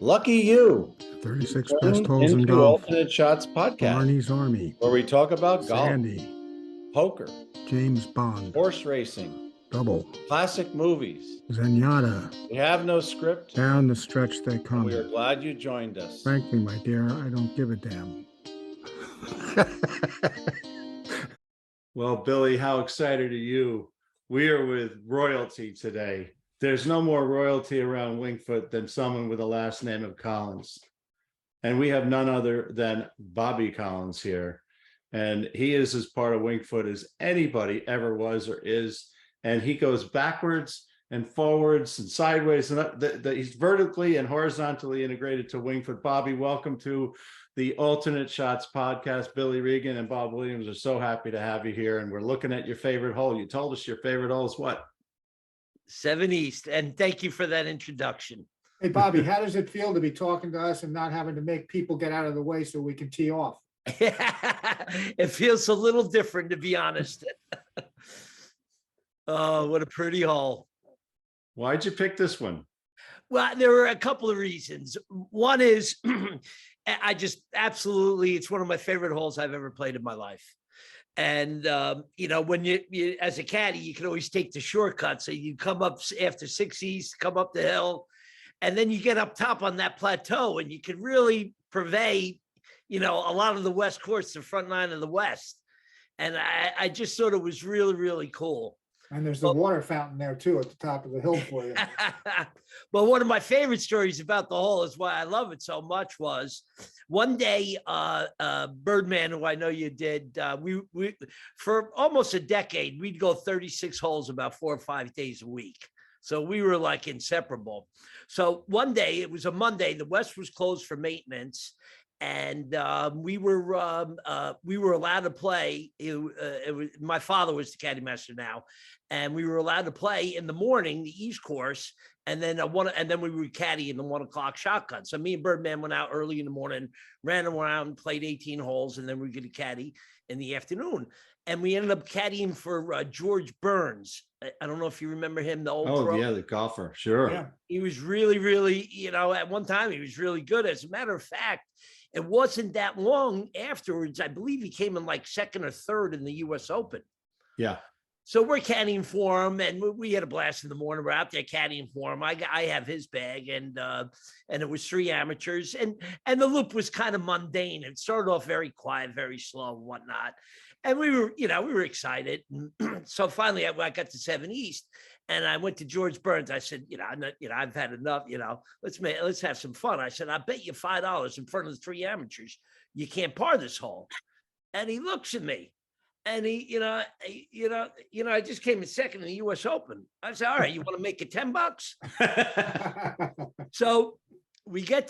Lucky you. 36 best holes in Into golf. Alternate Shots podcast, Barney's Army. where we talk about Sandy. golf, poker, James Bond. horse racing, Double. classic movies. Zenyatta. We have no script. Down the stretch they come. We are glad you joined us. Frankly, my dear, I don't give a damn. Well, Billy, how excited are you? We are with royalty today. There's no more royalty around Wingfoot than someone with the last name of Collins. And we have none other than Bobby Collins here. And he is as part of Wingfoot as anybody ever was or is. And he goes backwards and forwards and sideways. And he's vertically and horizontally integrated to Wingfoot. Bobby, welcome to the Alternate Shots podcast. Billy Regan and Bob Williams are so happy to have you here. And we're looking at your favorite hole. You told us your favorite hole is what? 7 East, and thank you for that introduction. Hey, Bobby, how does it feel to be talking to us and not having to make people get out of the way so we can tee off? It feels a little different, to be honest. Oh, what a pretty hole. Why'd you pick this one? Well, there were a couple of reasons. One is I just absolutely, it's one of my favorite holes I've ever played in my life. And, when you as a caddy, you can always take the shortcut. So you come up after 6 East, come up the hill, and then you get up top on that plateau and you can really purvey, a lot of the West course, the front nine of the West. And I just thought it was really, really cool. And there's the water fountain there too at the top of the hill for you. But one of my favorite stories about the hole is why I love it so much was one day, Birdman, who I know you did, we for almost a decade, we'd go 36 holes about 4 or 5 days a week. So we were like inseparable. So one day, it was a Monday, the West was closed for maintenance. And we were allowed to play. My father was the caddy master now, and we were allowed to play in the morning, the East course, and then we would caddy in the 1 o'clock shotgun. So me and Birdman went out early in the morning, ran around, and played 18 holes, and then we were going to caddy in the afternoon. And we ended up caddying for George Burns. I don't know if you remember him, the old pro. Yeah, the golfer. Sure. Yeah. He was really, really, at one time he was really good. As a matter of fact, it wasn't that long afterwards. I believe he came in like second or third in the U.S. Open. Yeah. So we're caddying for him, and we had a blast in the morning. We're out there caddying for him. I have his bag, and it was 3 amateurs, and the loop was kind of mundane. It started off very quiet, very slow, and whatnot. And we were excited. And so finally, I got to 7 East, and I went to George Burns. I said, I've had enough. Let's have some fun. I said, I bet you $5 in front of the 3 amateurs, you can't par this hole. And he looks at me, and I just came in second in the U.S. Open. I said, all right, you want to make it $10? So we get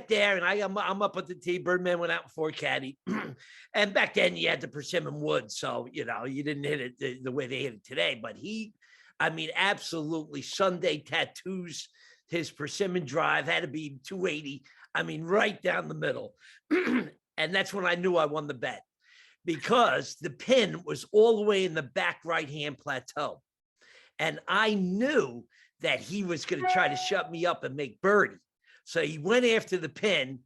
there, and I'm up at the tee. Birdman went out for caddy, and back then you had the persimmon wood, so you didn't hit it the way they hit it today. But absolutely Sunday tattoos. His persimmon drive had to be 280. Right down the middle, and that's when I knew I won the bet, because the pin was all the way in the back right-hand plateau, and I knew that he was going to try to shut me up and make birdie. So he went after the pin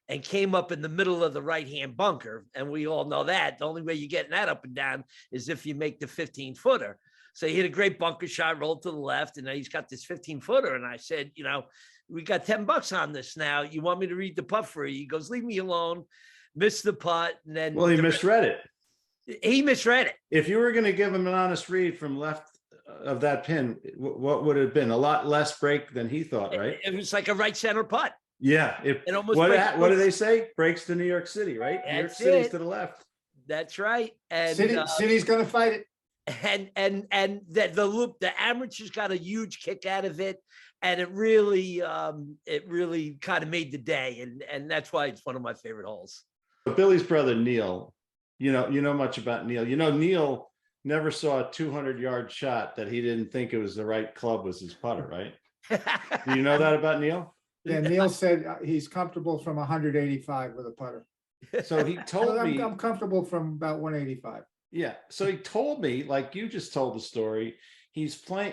and came up in the middle of the right-hand bunker. And we all know that the only way you're getting that up and down is if you make the 15-footer. So he hit a great bunker shot, rolled to the left, and then he's got this 15-footer. And I said, we got $10 on this now. You want me to read the putt for you? He goes, leave me alone. Missed the putt. And then He misread it. He misread it. If you were going to give him an honest read from left of that pin, what would it have been? A lot less break than he thought, right? It was like a right center putt. Yeah. It almost what do they say? Breaks to New York City, right? New York City's to the left. That's right. And City's going to fight it. And the loop, the amateurs got a huge kick out of it, and it really kind of made the day, and that's why it's one of my favorite holes. Billy's brother Neil, you know much about Neil. Neil never saw a 200-yard shot that he didn't think it was the right club was his putter, right? Do you know that about Neil? Yeah, Neil said he's comfortable from 185 with a putter. So he told me I'm comfortable from about 185. Yeah. So he told me, like you just told the story, he's playing,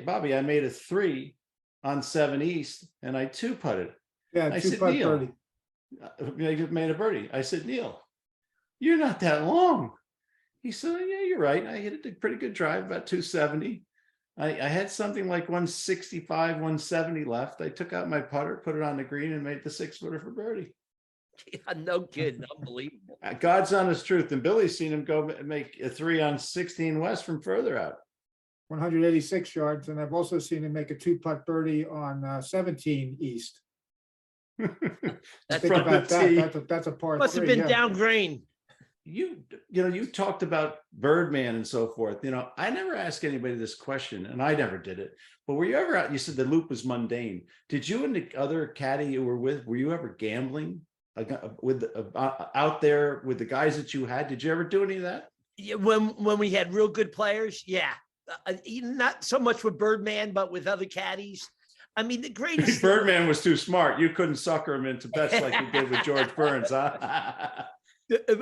Bobby, I made a 3 on 7 East and I 2-putted. Yeah, I two said, putt Neil, birdie. made a birdie. I said, Neil, you're not that long. He said, yeah, you're right. I hit a pretty good drive, about 270. I had something like 165, 170 left. I took out my putter, put it on the green, and made the 6-footer for birdie. Yeah, no kidding. Unbelievable. God's honest truth. And Billy's seen him go make a 3 on 16 West from further out. 186 yards, and I've also seen him make a two-putt birdie on 17 East. That's Think From about the that. tee. That's a par Must have three. been Yeah. down green. You talked about Birdman and so forth. I never asked anybody this question, and I never did it. But were you ever out? You said the loop was mundane. Did you and the other caddy you were with, were you ever gambling with out there with the guys that you had? Did you ever do any of that? Yeah, when we had real good players, yeah. Not so much with Birdman, but with other caddies. I mean, the greatest thing- Birdman was too smart. You couldn't sucker him into bets like you did with George Burns, huh?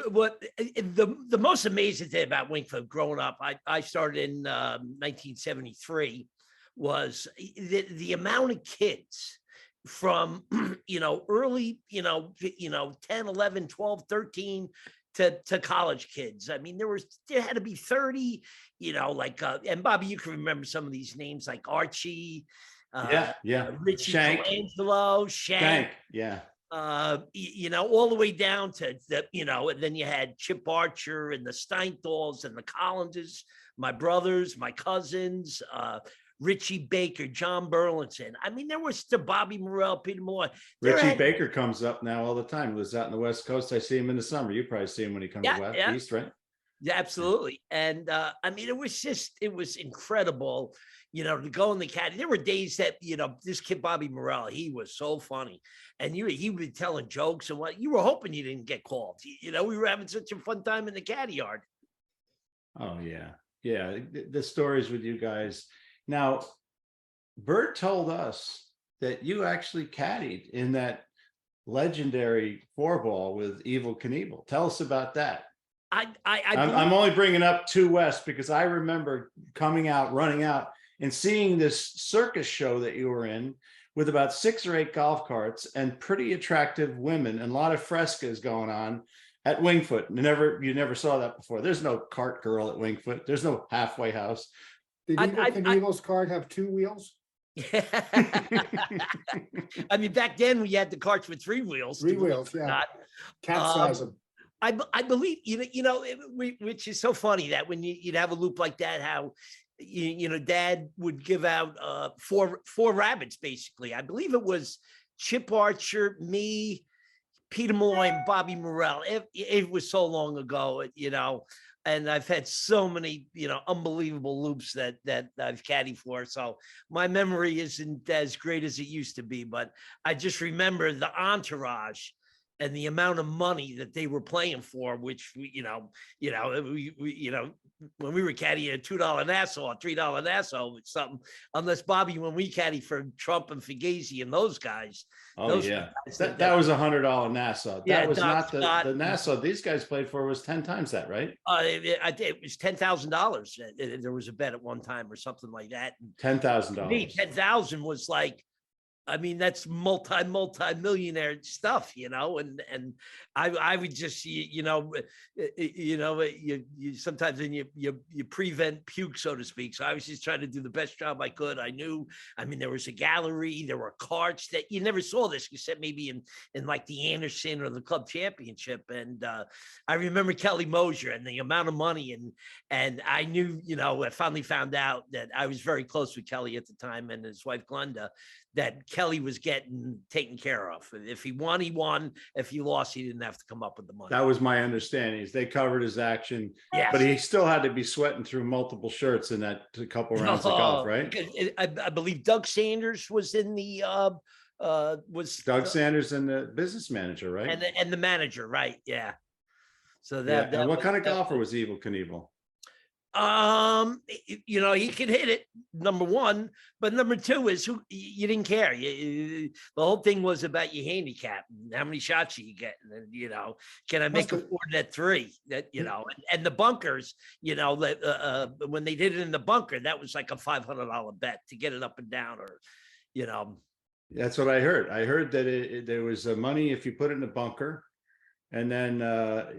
What the most amazing thing about Wingfoot growing up, I started in 1973, was the amount of kids from early 10, 11, 12, 13 to college kids. I mean, there had to be 30, and Bobby, you can remember some of these names like Archie, Yeah. Richie Shank. Colangelo, Shank, Yeah. all the way down to and then you had Chip Archer and the Steinthalls and the Collinses, my brothers, my cousins, Richie Baker, John Burlington. I mean, there was the Bobby Morrell, Peter Malloy. Richie Baker comes up now all the time. He lives out in the West Coast. I see him in the summer. You probably see him when he comes west, east, right? Yeah, absolutely. And I mean, it was incredible, to go in the caddy. There were days that, this kid, Bobby Morrell, he was so funny. And he would be telling jokes and what you were hoping you didn't get called. We were having such a fun time in the caddy yard. Oh, yeah. Yeah. The stories with you guys. Now, Bert told us that you actually caddied in that legendary 4-ball with Evel Knievel. Tell us about that. I'm only bringing up 2 West because I remember coming out, running out, and seeing this circus show that you were in with about 6 or 8 golf carts and pretty attractive women and a lot of frescoes going on at Wingfoot. You never saw that before. There's no cart girl at Wingfoot. There's no halfway house. Did Knievel's card have 2 wheels? I mean, back then we had the carts with 3 wheels. 3 wheels, yeah. Capsize them. I believe, which is so funny that when you'd have a loop like that, how, Dad would give out 4 rabbits, basically. I believe it was Chip Archer, me, Peter Malloy, and Bobby Morrell. It was so long ago, and I've had so many, unbelievable loops that I've caddied for. So my memory isn't as great as it used to be, but I just remember the entourage and the amount of money that they were playing for, which when we were caddying a $2 Nassau, a $3 Nassau, it's something. Unless Bobby, when we caddy for Trump and Fugazi and those guys. Oh yeah, that was $100 Nassau. That was not the Nassau these guys played for was 10 times that, right? It was $10,000. There was a bet at one time or something like that. $10,000. 10,000 was like, I mean, that's multi-millionaire stuff, and I would just, you sometimes then you prevent puke, so to speak. So I was just trying to do the best job I could. I mean, there was a gallery, there were carts that you never saw this except maybe in like the Anderson or the club championship. And I remember Kelly Mosier and the amount of money and I knew, I finally found out that I was very close with Kelly at the time and his wife Glenda, that Kelly was getting taken care of. If he won, he won. If he lost, he didn't have to come up with the money. That was my understanding. Is they covered his action, yes. But he still had to be sweating through multiple shirts in that couple rounds of golf, right? I believe Doug Sanders was in the Doug Sanders and the business manager, right? And the manager, right? Yeah. So And what kind of golfer was Evel Knievel? He could hit it, number one, but number two is you didn't care. The whole thing was about your handicap, how many shots you get, and can I make a 4 net 3? That and the bunkers, when they did it in the bunker, that was like a $500 bet to get it up and down, or That's what I heard. I heard that there was money if you put it in a bunker, and then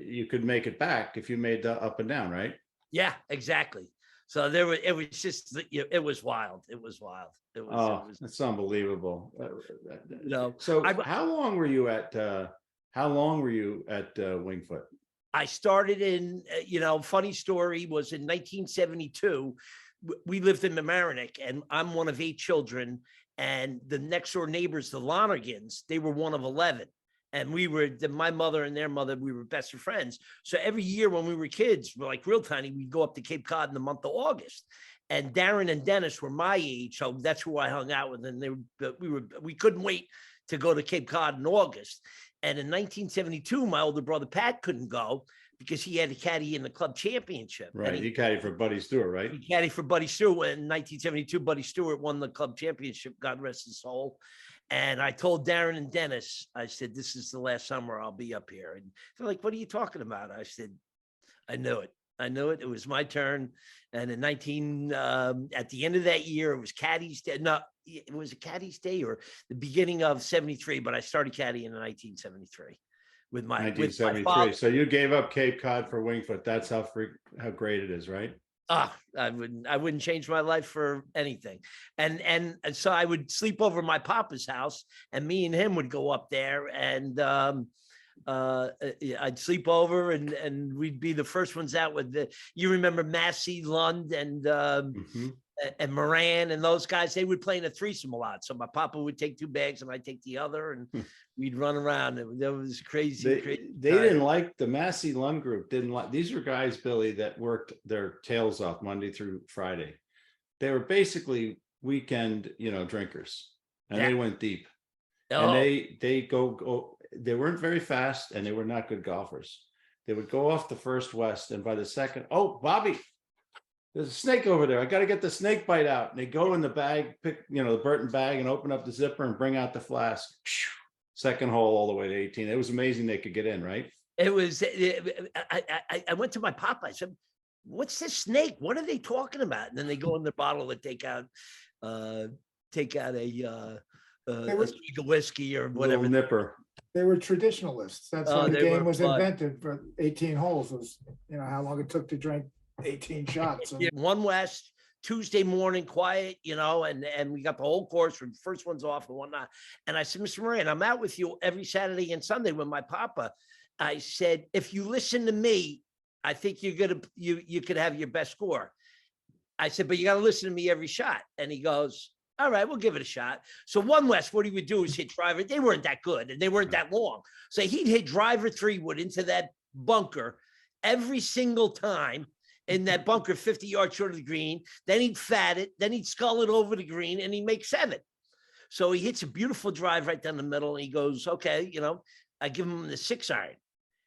you could make it back if you made the up and down, right? Yeah, exactly. So it was just, it was wild. It was wild. It Oh, was, that's unbelievable. So How long were you at Wingfoot? I started in, funny story was in 1972. We lived in Mamaroneck, and I'm one of 8 children. And the next door neighbors, the Lonergans, they were one of 11. And we were, my mother and their mother, we were best of friends. So every year when we were kids, we're like real tiny, we'd go up to Cape Cod in the month of August. And Darren and Dennis were my age, so that's who I hung out with. And we couldn't wait to go to Cape Cod in August. And in 1972, my older brother Pat couldn't go because he had a caddy in the club championship. Right, he caddied for Buddy Stewart, right? He caddied for Buddy Stewart. In 1972, Buddy Stewart won the club championship, God rest his soul. And I told Darren and Dennis, I said, this is the last summer I'll be up here. And they're like, what are you talking about? I said, I knew it. I knew it. It was my turn. And in at the end of that year, it was Caddies Day. No, it was a Caddies Day or the beginning of 73, but I started caddying in 1973 with my 1973. So you gave up Cape Cod for Wingfoot. That's how great it is, right? I wouldn't change my life for anything. And so I would sleep over at my papa's house, and me and him would go up there, and I'd sleep over, and we'd be the first ones out with you remember Massey, Lund, and and Moran and those guys. They would play in a threesome a lot. So my papa would take 2 bags and I'd take the other, and we'd run around. That was crazy. They didn't like the Massey Lund group. Didn't like. These were guys, Billy, that worked their tails off Monday through Friday. They were basically weekend, drinkers, and they went deep. And they go. They weren't very fast, and they were not good golfers. They would go off the first west, and by the second, oh, Bobby, there's a snake over there. I got to get the snake bite out. And they go in the bag, pick, the Burton bag, and open up the zipper and bring out the flask. Second hole all the way to 18. It was amazing they could get in, right? It was. I went to my papa. I said, "What's this snake? What are they talking about?" And then they go in the bottle and take out a swig of whiskey or whatever. Little nipper. They were traditionalists. That's why the game was invented for 18 holes. Was how long it took to drink 18 shots. So. One West, Tuesday morning, quiet, and we got the whole course from first ones off and whatnot. And I said, Mr. Moran, I'm out with you every Saturday and Sunday with my papa. I said, if you listen to me, I think you could have your best score. I said, but you got to listen to me every shot. And he goes, all right, we'll give it a shot. So One West, what he would do is hit driver. They weren't that good and they weren't that long. So he'd hit driver 3-wood into that bunker every single time. In that bunker, 50 yards short of the green, then he'd fat it, then he'd scull it over the green, and he'd make 7. So he hits a beautiful drive right down the middle, and he goes, okay, I give him the 6-iron.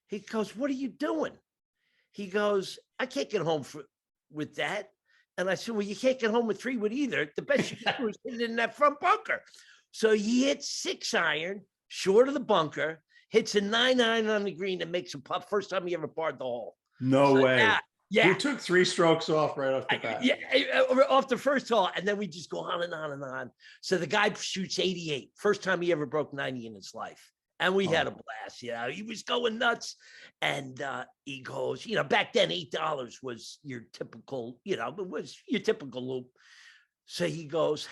He goes, what are you doing? He goes, I can't get home with that. And I said, well, you can't get home with 3-wood either. The best you can do is hit it in that front bunker. So he hits 6-iron, short of the bunker, hits a 9-iron on the green, and makes a putt. First time he ever parred the hole. No way. Yeah. You took 3 strokes off right off the bat. Off the first hole. And then we just go on and on and on. So the guy shoots 88. First time he ever broke 90 in his life. And we had a blast. He was going nuts. And he goes, back then $8 was your typical, it was your typical loop. So he goes,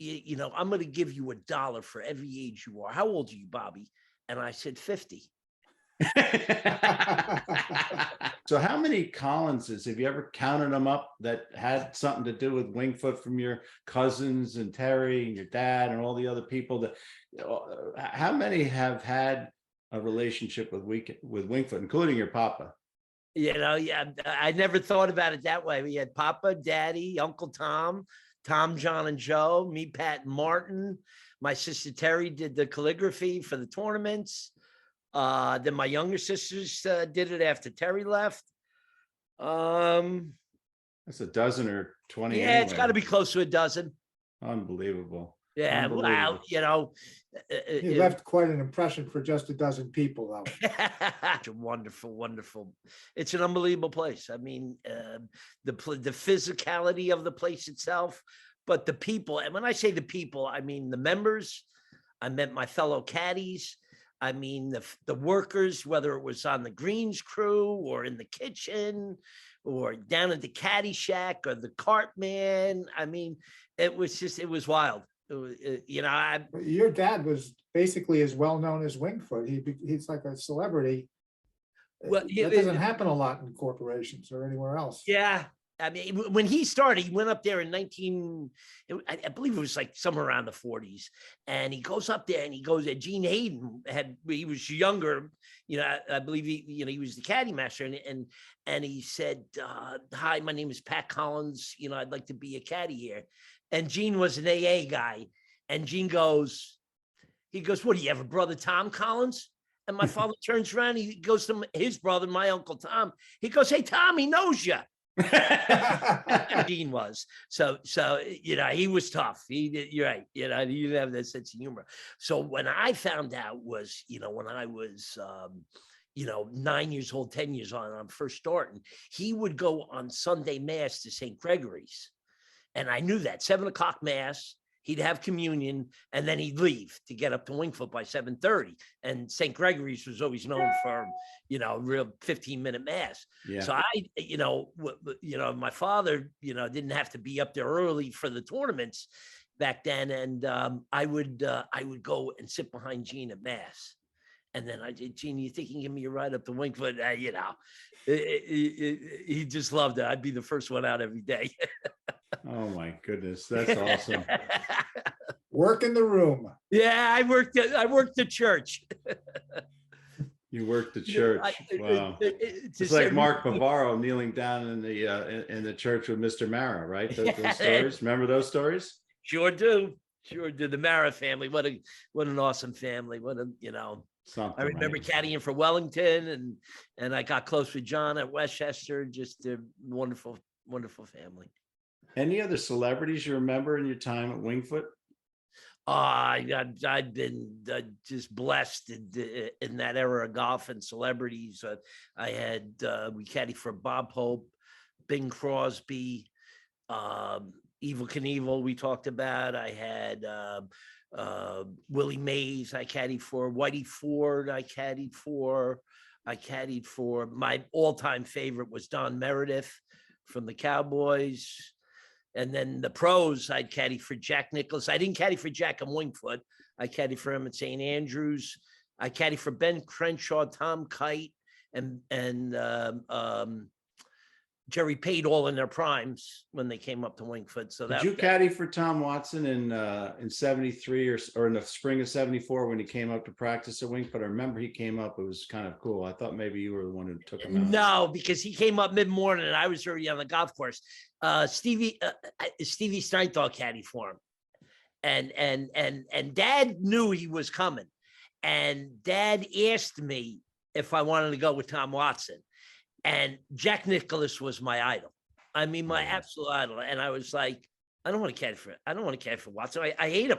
I'm going to give you $1 for every age you are. How old are you, Bobby? And I said, 50. So how many Collinses have you ever counted them up that had something to do with Wingfoot, from your cousins and Terry and your dad and all the other people? That how many have had a relationship with Wingfoot, including your papa? I never thought about it that way. We had Papa, Daddy, Uncle Tom, John, and Joe, me, Pat, and Martin. My sister Terry did the calligraphy for the tournaments. Then my younger sisters did it after Terry left. That's a dozen or 20. Yeah, anyway. It's got to be close to a dozen. Unbelievable. Yeah, wow. You left quite an impression for just a dozen people, though. Wonderful, wonderful. It's an unbelievable place. I mean, the physicality of the place itself, but the people. And when I say the people, I mean the members, I met my fellow caddies. I mean, the workers, whether it was on the greens crew or in the kitchen or down at the caddy shack or the cart man. I mean, it was wild. It was, Your dad was basically as well known as Wingfoot. He's like a celebrity. Well, That doesn't happen a lot in corporations or anywhere else. Yeah. I mean, when he started, he went up there in I believe it was like somewhere around the 40s. And he goes up there and he goes, Gene Hayden he was younger, I believe he was the caddy master. And he said, hi, my name is Pat Collins. I'd like to be a caddy here. And Gene was an AA guy. And Gene goes, what do you have, a brother, Tom Collins? And my father turns around, he goes to his brother, my uncle Tom. He goes, hey, Tom, he knows you. Gene was so he was tough. You're right. He didn't have that sense of humor. So when I found out was, when I was 9 years old, 10 years old, I'm first starting, he would go on Sunday mass to St. Gregory's. And I knew that 7 o'clock mass, he'd have communion, and then he'd leave to get up to Wingfoot by 7:30. And St. Gregory's was always known for, real 15-minute mass. Yeah. So my father, didn't have to be up there early for the tournaments back then. And I would go and sit behind Gene at mass. And then I did, Gene, you think you can give me a ride up to Wingfoot? He just loved it. I'd be the first one out every day. Oh my goodness, that's awesome. Work in the room. Yeah, I worked the church. You worked the church. Wow. It's like Mark Bavaro kneeling down in the church with Mr. Mara, right? Those stories. Remember those stories? Sure do. The Mara family. What an awesome family. Something, I remember right? caddying for Wellington, and I got close with John at Westchester. Just a wonderful, wonderful family. Any other celebrities you remember in your time at Wingfoot? I've been just blessed in that era of golf and celebrities. I had we caddied for Bob Hope, Bing Crosby, Evel Knievel. We talked about. I had Willie Mays. I caddied for Whitey Ford. I caddied for. My all-time favorite was Don Meredith from the Cowboys. And then the pros, I'd caddy for Jack Nicklaus. I didn't caddy for Jack and Wingfoot. I caddied for him at St. Andrews. I caddied for Ben Crenshaw, Tom Kite, and Jerry Pate, all in their primes when they came up to Wingfoot. So did you caddy for Tom Watson in 73 or in the spring of 74 when he came up to practice at Wingfoot? I remember he came up. It was kind of cool. I thought maybe you were the one who took him out. No, because he came up mid-morning and I was already on the golf course. Stevie Steinthal caddy for him, and Dad knew he was coming, and Dad asked me if I wanted to go with Tom Watson. And Jack Nicklaus was my idol. I mean, my absolute idol. And I was like, I don't want to caddy for Watson. I hate him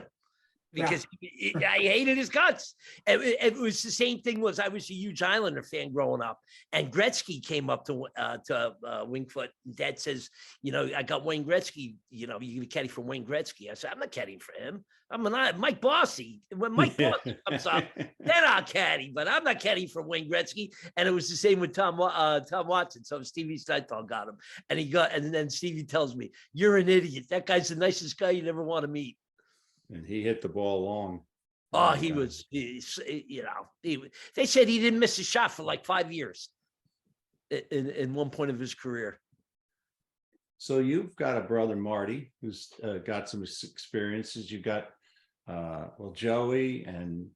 because I hated his guts. It was the same thing. I was a huge Islander fan growing up, and Gretzky came up to Wingfoot. Dad says, I got Wayne Gretzky. You're gonna caddy for Wayne Gretzky. I said, I'm not caddying for him. I'm Mike Bossy. When Mike Bossy comes up, then I'll caddy. But I'm not caddying for Wayne Gretzky. And it was the same with Tom Watson. So Stevie Steinthal got him, and then Stevie tells me, "You're an idiot. That guy's the nicest guy you never want to meet." And he hit the ball long. Oh, he was, they said he didn't miss a shot for like 5 years in one point of his career. So you've got a brother, Marty, who's got some experiences. You got, Joey and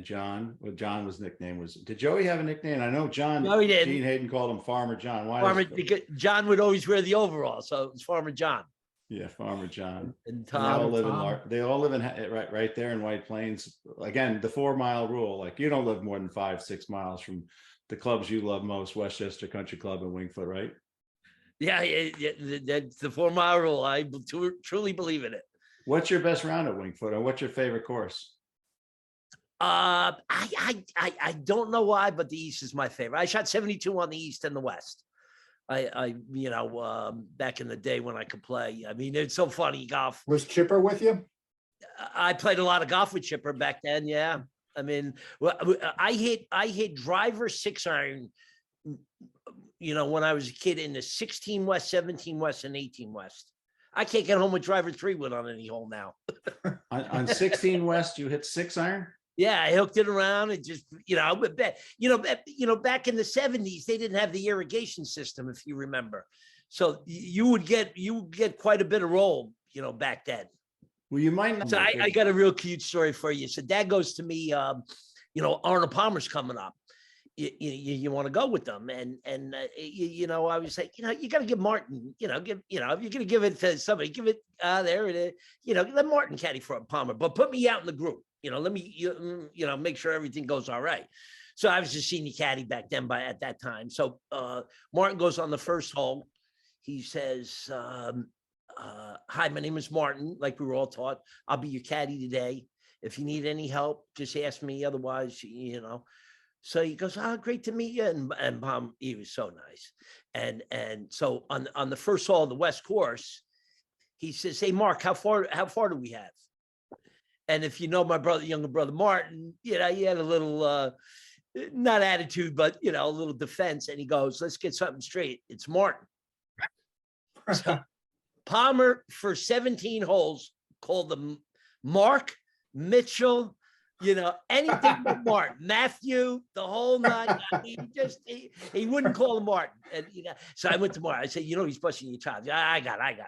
John. Well, John was nickname was. Did Joey have a nickname? I know John. No, he didn't. Gene Hayden called him Farmer John. Why? Because John would always wear the overall, so it was Farmer John. Yeah, Farmer John. And Tom. Tom. They all live in right there in White Plains. Again, the 4 mile rule. Like you don't live more than 5-6 miles from the clubs you love most, Westchester Country Club and Wingfoot, right? Yeah, that's the 4 mile rule. I truly believe in it. What's your best round at Wingfoot, or what's your favorite course? I don't know why, but the East is my favorite. I shot 72 on the East and the West. Back in the day when I could play. I mean, it's so funny golf. Was Chipper with you? I played a lot of golf with Chipper back then. Yeah. I mean, I hit driver 6-iron, when I was a kid in the 16 West, 17 West, and 18 West. I can't get home with driver 3-wood on any hole now. On 16 West, you hit 6-iron? Yeah, I hooked it around and just, back in the 70s, they didn't have the irrigation system, if you remember. So you would get quite a bit of roll, back then. Well, you might not. So I got a real cute story for you. So Dad goes to me, Arnold Palmer's coming up. You want to go with them? And I was like, you got to give Martin, if you're going to give it to somebody, give it, there it is, let Martin caddy for Palmer, but put me out in the group, let me, make sure everything goes all right. So I was just senior caddy back then at that time. So Martin goes on the first hole. He says, hi, my name is Martin. Like we were all taught, I'll be your caddy today. If you need any help, just ask me. Otherwise, So he goes, great to meet you. And Mom, he was so nice. And so on the first hole of the West course, he says, hey, Mark, how far do we have? And if you know my younger brother, Martin, he had a little, not attitude, but, a little defense. And he goes, let's get something straight. It's Martin. So Palmer for 17 holes called them Mark, Mitchell, anything but Martin, Matthew, the whole nine. He wouldn't call him Martin. And, so I went to Martin. I said, he's busting your chops. I got it.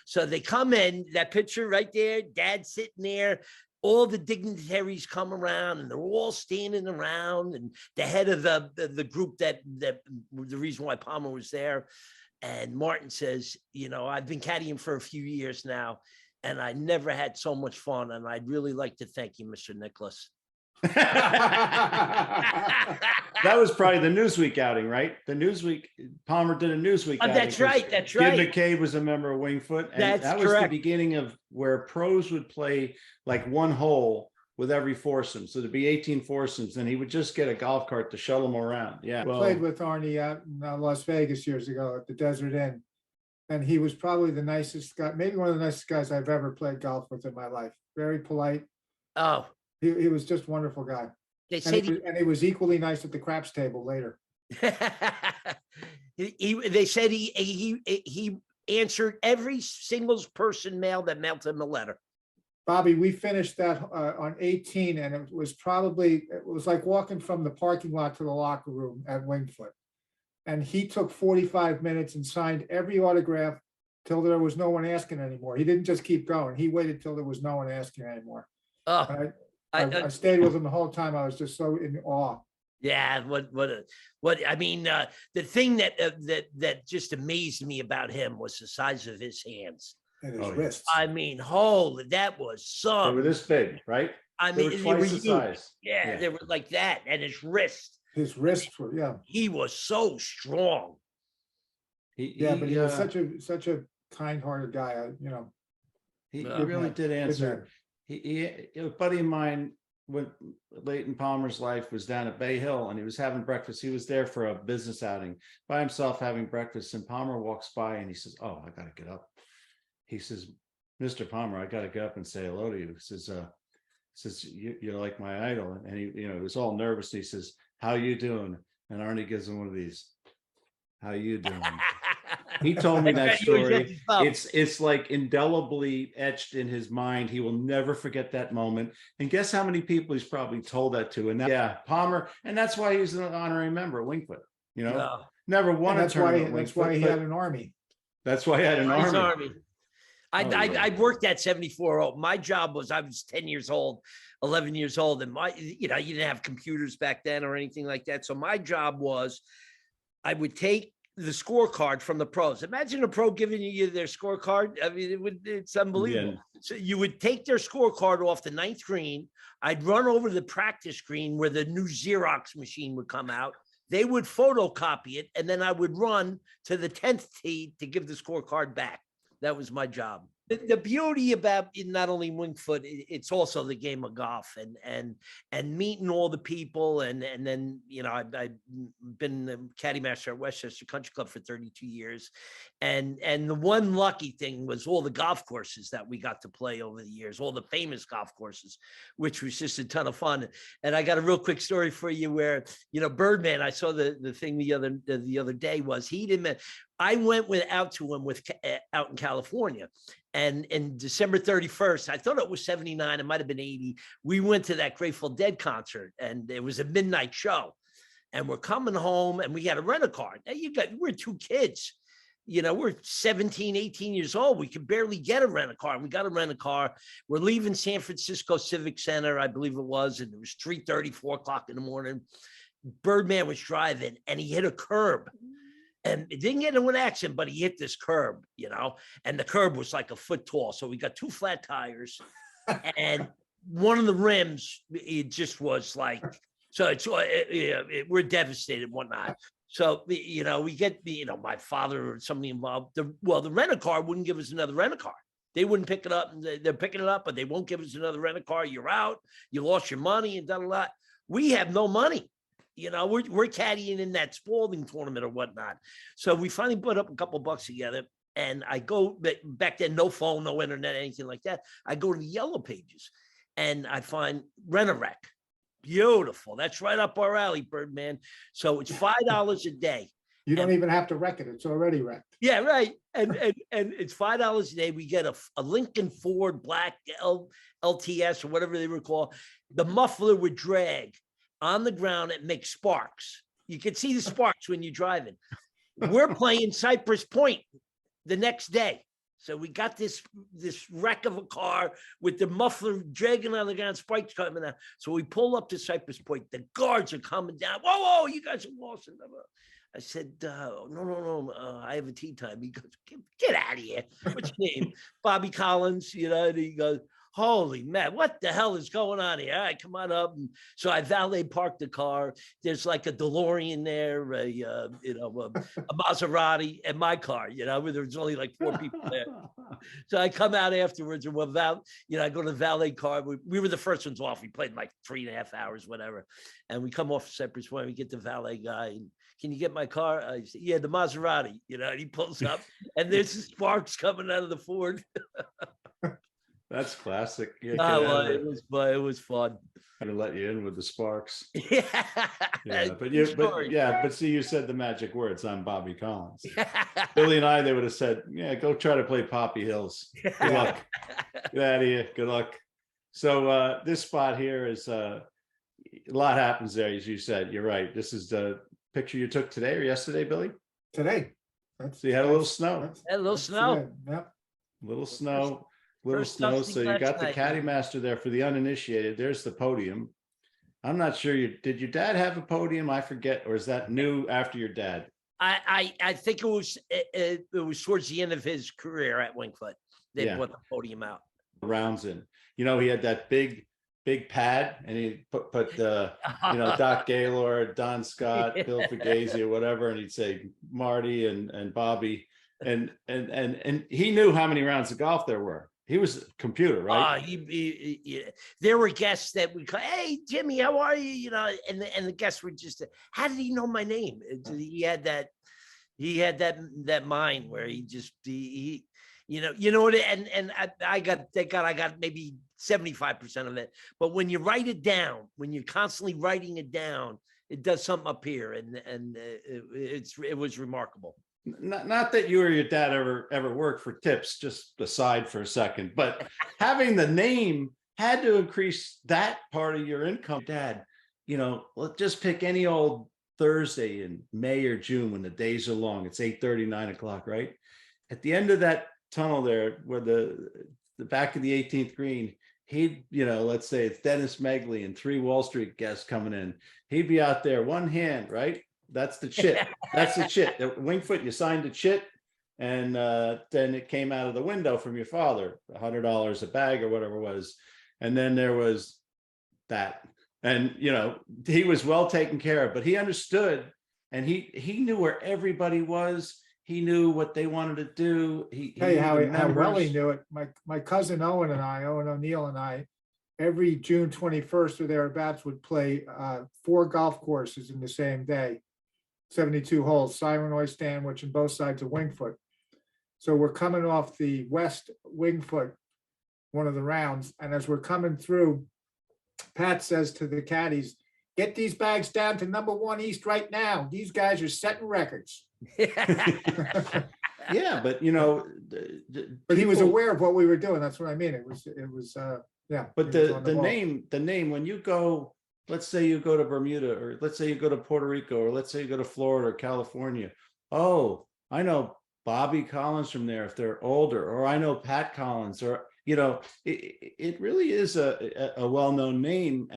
So they come in, that picture right there, Dad sitting there, all the dignitaries come around and they're all standing around, and the head of the group that the reason why Palmer was there. And Martin says, I've been caddying for a few years now, and I never had so much fun. And I'd really like to thank you, Mr. Nicholas. That was probably the Newsweek outing, right? Palmer did a Newsweek outing. That's right. That's right. Gid McCabe was a member of Wingfoot. And that was the beginning of where pros would play like one hole with every foursome. So there'd be 18 foursomes, and he would just get a golf cart to shuttle them around. Yeah. I played with Arnie out in Las Vegas years ago at the Desert Inn. And he was probably the nicest guy, maybe one of the nicest guys I've ever played golf with in my life. Very polite. Oh, he was just a wonderful guy. They said and he was equally nice at the craps table later. They said he answered every single person mailed him a letter. Bobby, we finished that on 18, and it was like walking from the parking lot to the locker room at Wingfoot. And he took 45 minutes and signed every autograph till there was no one asking anymore. He didn't just keep going. He waited till there was no one asking anymore. Oh, I stayed with him the whole time. I was just so in awe. Yeah, I mean, the thing that just amazed me about him was the size of his hands and his wrists. I mean, holy, that was some. They were this big, right? I mean, they were twice the size. Yeah, they were like that, and his wrists. His wrists were, yeah. He was so strong. But he was such a kind-hearted guy. He really did answer. A buddy of mine went late in Palmer's life, was down at Bay Hill, and he was having breakfast. He was there for a business outing by himself having breakfast, and Palmer walks by and he says, oh, I got to get up. He says, Mr. Palmer, I got to get up and say hello to you. He says, you're like my idol. And he was all nervous. He says, how you doing? And Arnie gives him one of these. How you doing? He told me that story. It's like indelibly etched in his mind. He will never forget that moment. And guess how many people he's probably told that to? And Palmer, and that's why he's an honorary member of Wingfoot. Never won a tournament. That's why he had an army. That's why he had an army. I worked at 74. My job was, I was 10 years old, 11 years old. And you didn't have computers back then or anything like that. So my job was, I would take the scorecard from the pros. Imagine a pro giving you their scorecard. I mean, it's unbelievable. Yeah. So you would take their scorecard off the 9th green. I'd run over to the practice green where the new Xerox machine would come out. They would photocopy it. And then I would run to the 10th tee to give the scorecard back. That was my job. the beauty about not only Winged Foot, it's also the game of golf and meeting all the people and then I've been the caddy master at Westchester Country Club for 32 years, and the one lucky thing was all the golf courses that we got to play over the years, all the famous golf courses, which was just a ton of fun. And I got a real quick story for you where Birdman. I saw the thing the other day was he didn't. I went out to him out in California. And in December 31st, I thought it was 79, it might have been 80. We went to that Grateful Dead concert and it was a midnight show. And we're coming home and we had to rent a car. Now we're two kids, we're 17, 18 years old. We could barely get a rent a car. We got to rent a car. We're leaving San Francisco Civic Center, I believe it was. And it was 3:30, 4 o'clock in the morning. Birdman was driving and he hit a curb. And it didn't get into an accident, but he hit this curb, and the curb was like a foot tall. So we got 2 flat tires and one of the rims, it just was like, so we're devastated and whatnot. So, we get, my father or somebody involved. The rent-a-car wouldn't give us another rent-a-car. They wouldn't pick it up. They're picking it up, but they won't give us another rent-a-car. You're out. You lost your money and done a lot. We have no money. We're caddying in that Spalding tournament or whatnot. So we finally put up a couple bucks together and I go back then, no phone, no internet, anything like that. I go to the Yellow Pages and I find Rent-A-Wreck. Beautiful. That's right up our alley, Birdman. So it's $5 a day. You don't even have to wreck it. It's already wrecked. Yeah, right. And it's $5 a day. We get a Lincoln Ford Black LTS or whatever they were called. The muffler would drag on the ground and make sparks. You can see the sparks when you're driving. We're playing Cypress Point the next day. So we got this wreck of a car with the muffler dragging on the ground, spikes coming out. So we pull up to Cypress Point. The guards are coming down. Whoa, you guys are lost. I said, no, I have a tea time. He goes, get out of here. What's your name? Bobby Collins, and he goes, holy man, what the hell is going on here? All right, come on up. And so I valet parked the car. There's like a DeLorean there, a Maserati, and my car, where there's only like 4 people there. So I come out afterwards and I go to the valet car. We were the first ones off. We played like 3.5 hours, whatever. And we come off Cypress Point. We get the valet guy. And, can you get my car? I said, yeah, the Maserati, and he pulls up and there's sparks coming out of the Ford. That's classic. Yeah, it was fun. I'm gonna let you in with the sparks. Yeah, but see, you said the magic words. I'm Bobby Collins. Billy and I, they would have said, yeah, go try to play Poppy Hills. Good luck. Get out of here. Good luck. So this spot here is a lot happens there, as you said. You're right. This is the picture you took today or yesterday, Billy? Today. So you had a little snow. A little snow. Yep. Little snow. Little First snow. dusting So you last got the night. caddy master there for the uninitiated. There's the podium. I'm not sure did your dad have a podium? I forget, or is that new after your dad? I think it was towards the end of his career at Winged Foot. They Yeah. put the podium out. Rounds in. He had that big pad, and he put Doc Gaylord, Don Scott, Bill Fugazi, or whatever, and he'd say Marty and Bobby, and he knew how many rounds of golf there were. He was a computer, right? There were guests that would call, hey, Jimmy, how are you? And the guests were just, how did he know my name? He had that mind where he just, what? And I got maybe 75% of it. But when you write it down, when you're constantly writing it down, it does something up here, and it was remarkable. Not that you or your dad ever worked for tips, just aside for a second, but having the name had to increase that part of your income. Dad, let's just pick any old Thursday in May or June when the days are long. It's 8:30, 9 o'clock, right? At the end of that tunnel there, where the back of the 18th green, he'd, let's say it's Dennis Megley and 3 Wall Street guests coming in. He'd be out there, one hand, right? That's the chit. That's the chit. At Winged Foot, you signed a chit, and then it came out of the window from your father, $100 a bag or whatever it was. And then there was that. And, he was well taken care of, but he understood, and he knew where everybody was. He knew what they wanted to do. He Tell you knew how, the how well he members. knew it. My cousin Owen and I, Owen O'Neill and I, every June 21st or thereabouts would play 4 golf courses in the same day, 72 holes, Siren, Stanwich, and both sides of Wingfoot. So we're coming off the west Wingfoot, one of the rounds, and as we're coming through, Pat says to the caddies, "Get these bags down to number 1 East right now. These guys are setting records." Yeah, but you know, But he was people- aware of what we were doing. That's what I mean. Yeah. But he was on the ball. name, when you go, let's say you go to Bermuda, or let's say you go to Puerto Rico, or let's say you go to Florida or California. Oh, I know Bobby Collins from there if they're older, or I know Pat Collins, or you know, it really is a well-known name.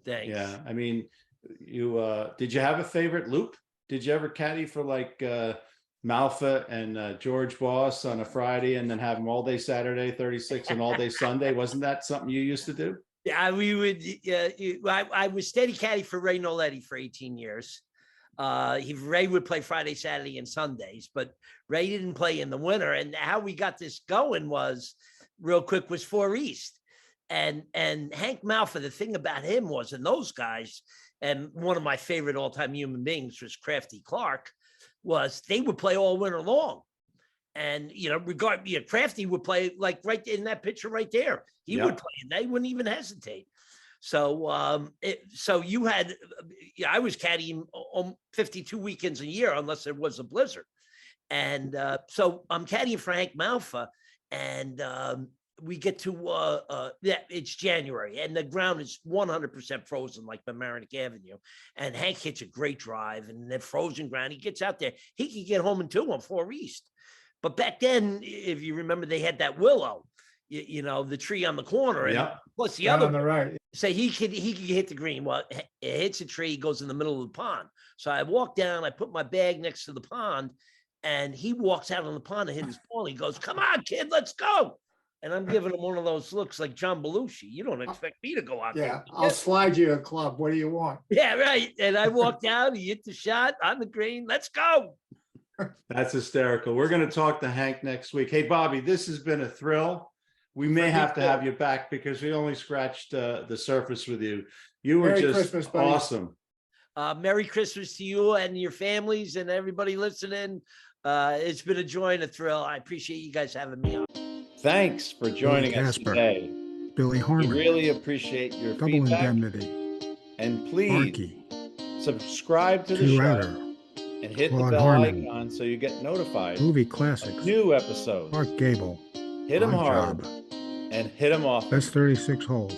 Thanks. Yeah, I mean, you did you have a favorite loop? Did you ever caddy for like Malfa and George Boss on a Friday, and then have them all day Saturday, 36, and all day Sunday? Wasn't that something you used to do? Yeah, we would. I was steady caddy for Ray Noletti for 18 years. Ray would play Friday, Saturday, and Sundays, but Ray didn't play in the winter. And how we got this going was real quick was 4 East. And Hank Malfa, the thing about him was, and those guys, and one of my favorite all-time human beings was Crafty Clark, was they would play all winter long. And, you know, Crafty would play like right in that picture right there. He would play and they wouldn't even hesitate. So, so you had, I was caddying 52 weekends a year, unless there was a blizzard. And so I'm caddying for Hank Malfa, and we get to, it's January, and the ground is 100% frozen, like Mamaroneck Avenue. And Hank hits a great drive, and the frozen ground, he gets out there. He could get home in 2 on 4 East. But back then, if you remember, they had that willow, you know, the tree on the corner. And plus the Down other on the right. say he could hit the green. Well, it hits a tree, goes in the middle of the pond. So I walk down, I put my bag next to the pond, and he walks out on the pond and hit his ball. He goes, "Come on, kid, let's go." And I'm giving him one of those looks like John Belushi. You don't expect me to go out Yeah, there. I'll slide you a club. What do you want? Yeah, right. And I walked out, he hit the shot on the green. Let's go. That's hysterical. We're going to talk to Hank next week. Hey, Bobby, this has been a thrill. We may have to have you back because we only scratched the surface with you. You were Merry just Christmas, buddy. awesome. Merry Christmas to you and your families and everybody listening. It's been a joy and a thrill. I appreciate you guys having me on. Thanks for joining us Casper. today. Billy We Harmon, really appreciate your Double feedback. Indemnity, And please Arky, subscribe to the Two show Outer, and hit the Claude bell Harmon. icon so you get notified Movie of Classics, new episodes. Mark Gable, Hit them Odd hard Job, and hit them off. Best 36 Holes.